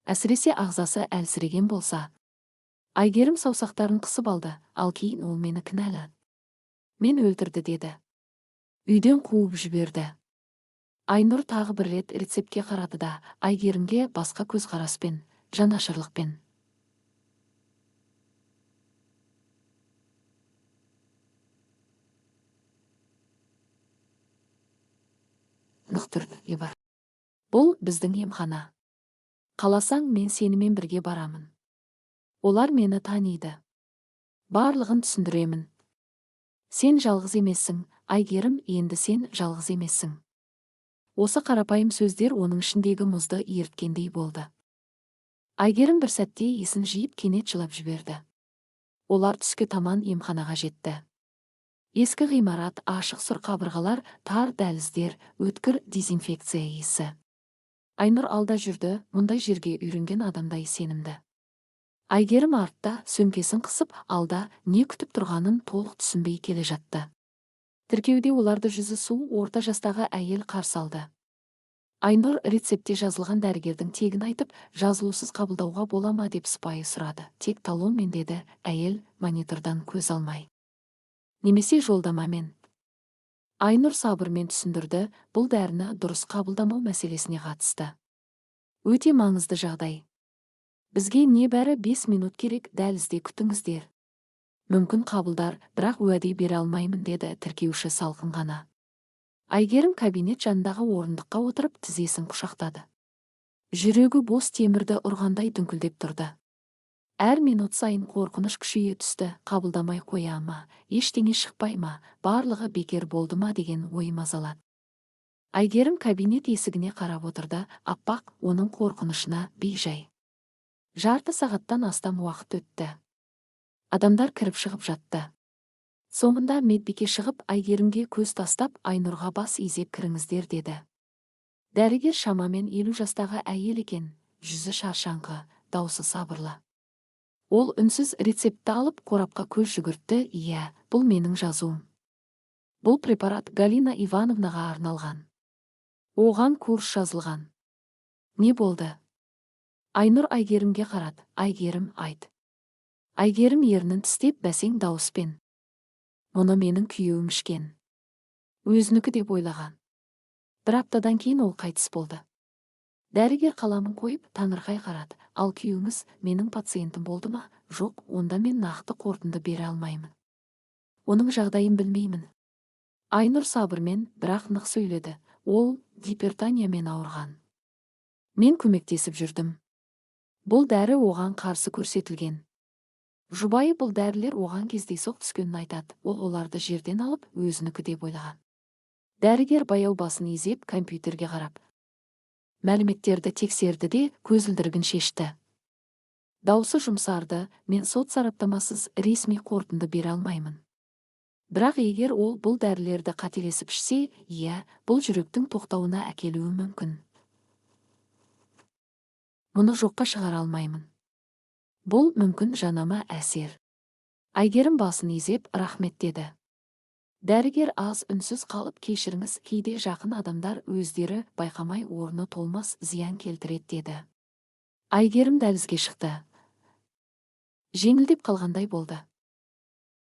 әсіресе ағзасы әлсіреген болса. Айгерім саусақтарын қысып алды, ал кейін ол мені кінәлі. Мен өлтірді деді. Үйден қуып жіберді. Айнұр тағы бір рет рецептке қарады да, Айгерімге басқа көзқараспен, жанашырлықпен. Нықтырды бар. Бұл біздің емхана. Қаласаң, мен сенімен бірге барамын. Олар мені таниды. Барлығын түсіндіремін. Сен жалғыз емессің, Айгерім, енді сен жалғыз емессің. Осы қарапайым сөздер оның ішіндегі мұзды еріткендей болды. Айгерім бір сәтте есін жиып кенет жылап жіберді. Олар түске таман емханаға жетті. Ескі ғимарат, ашық сұр қабырғалар, тар дәліздер, өткір дезинфекция иісі. Айнұр алда жүрді, мұндай жерге үйренген адамдай сенімді. Айгерім артта сөмкесін қысып, алда не күтіп тұрғанын толық түсінбей келе жатты. Тіркеуде оларды жүзі су, орта жастағы әйел қарсы алды. Айнұр рецепте жазылған дәрігердің тегін айтып, жазылусыз қабылдауға бола ма деп сыпайы сұрады. Тек талонмен деді әйел, монитордан көз алмай. Немесе жолдамамен. Айнұр сабырмен түсіндірді, бұл дәріні дұрыс қабылдамау мәселесіне қатысты. Өте маңызды жағдай. Бізге небәрі 5 минут керек, дәлізде күтіңіздер. Мүмкін қабылдар, бірақ уәде бере алмаймын деді тіркеуші салқын ғана. Айгерім кабинет жанындағы орындыққа отырып тізесін құшақтады. Жүрегі бос темірді ұрғандай дүңкілдеп тұрды. Әр минут сайын қорқыныш күшейе түсті, қабылдамай қоя ма, ештеңе шықпай ма, барлығы бекер болды ма деген ой мазалады. Айгерім кабинет есігіне қарап отырды, аппақ, оның қорқынышына бей-жай. Жарты сағаттан астам уақыт өтті. Адамдар кіріп шығып жатты. Соңында медбике шығып, Айгерімге көз тастап, Айнұрға бас изеп кіріңіздер деді. Дәрігер шамамен 50 жастағы әйел екен, жүзі шаршаңқы, даусы сабырлы. Ол үнсіз рецепті алып қорапқа көз жүгіртті. Иә, бұл менің жазуым. Бұл препарат Галина Ивановнаға арналған. Оған курс жазылған. Не болды? Айнұр Айгерімге қарады. Айгерім, айт. Айгерім ернін тістеп бәсең дауыспен. Мұны менің күйеуім ішкен. Өзінікі деп ойлаған. Бір аптадан кейін ол қайтыс болды. Дәрігер қаламын қойып таңырқай қарады. Ал күйеуіңіз менің пациентім болды ма? Жоқ, онда мен нақты қорытынды бере алмаймын. Оның жағдайын білмеймін. Айнұр сабырмен, бірақ нық сөйледі. Ол гипертониямен ауырған. Мен көмектесіп жүрдім. Бұл дәрі оған қарсы көрсетілген. Жұбайы бұл дәрілер оған кездейсоқ түскенін айтады. Ол оларды жерден алып, өзінікі деп ойлаған. Дәрігер баяу басын изеп, компьютерге қарап. Мәліметтерді тексерді де көзілдірігін шешті. Даусы жұмсарды, мен сот сараптамасыз ресми қорытынды бере алмаймын. Бірақ егер ол бұл дәрілерді қателесіп ішсе, иә, бұл жүректің тоқтауына әкелуі мүмкін. Мұны жоққа шығара алмаймын. Бұл мүмкін жанама әсер. Айгерім басын изеп, рахмет деді. Дәрігер аз үнсіз қалып, кешіріңіз, кейде жақын адамдар өздері байқамай орны толмас зиян келтіреді деді. Айгерім дәлізге шықты. Жеңілдеп қалғандай болды.